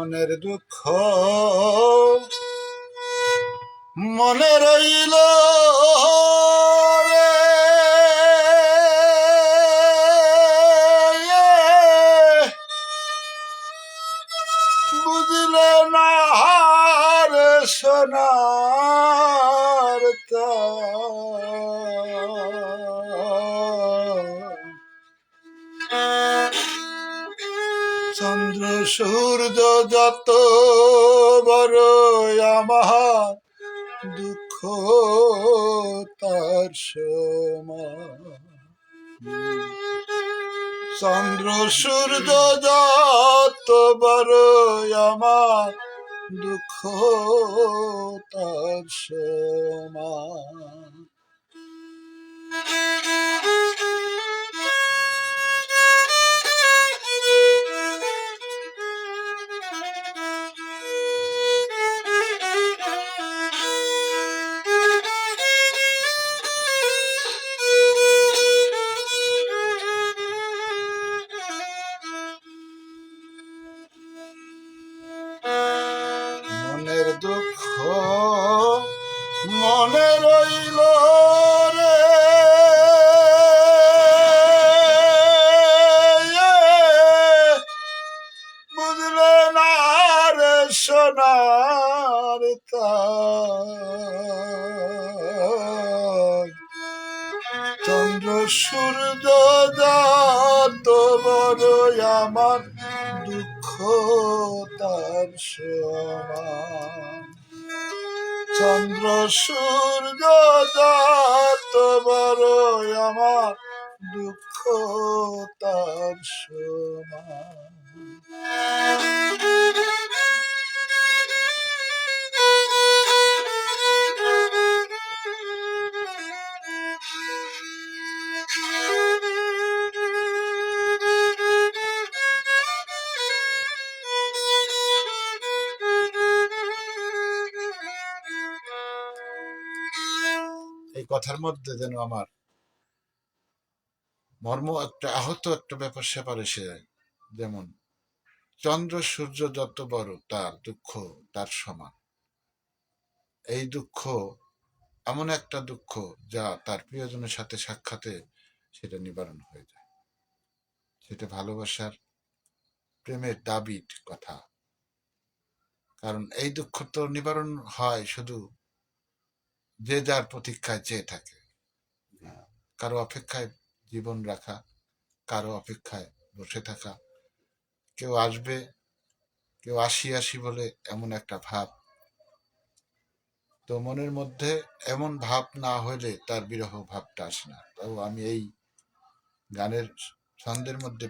মনের দুঃখ মনে রইল রে, বুঝলে না রে সোনার চন্দ্র সূর্য যত বড় আমার দুঃখ তার সমান। চন্দ্র সূর্য যত বড় আমার দুঃখ তার সমান। মনের দুঃখ মনে রইল রে, বুঝলে না রে সোনার চন্দ্র সূর্য যত বড় আমার দুঃখ তার সমান। চন্দ্র সূর্য যত বড় আমার দুঃখ তার সমান। এই কথার মধ্যে যেন আমার মর্ম একটা আহত একটা ব্যাপার স্যাপার এসে যায়। যেমন চন্দ্র সূর্য যত বড় তার দুঃখ তার সমান। এই দুঃখ এমন একটা দুঃখ যা তার প্রিয়জনের সাথে সাক্ষাতে সেটা নিবারণ হয়ে যায়। সেটা ভালোবাসার প্রেমের দাবির কথা। কারণ এই দুঃখ তো নিবারণ হয় শুধু যে যার প্রতীক্ষায় চেয়ে থাকে, কারো অপেক্ষায় জীবন রাখা, কারো অপেক্ষায় বসে থাকা, কেউ আসবে কেউ আসি আসি বলে এমন একটা ভাব। তো মনের মধ্যে এমন ভাব না হলে তার বিরহ ভাবটা আসে না। তাও আমি এই গানের ছন্দের মধ্যে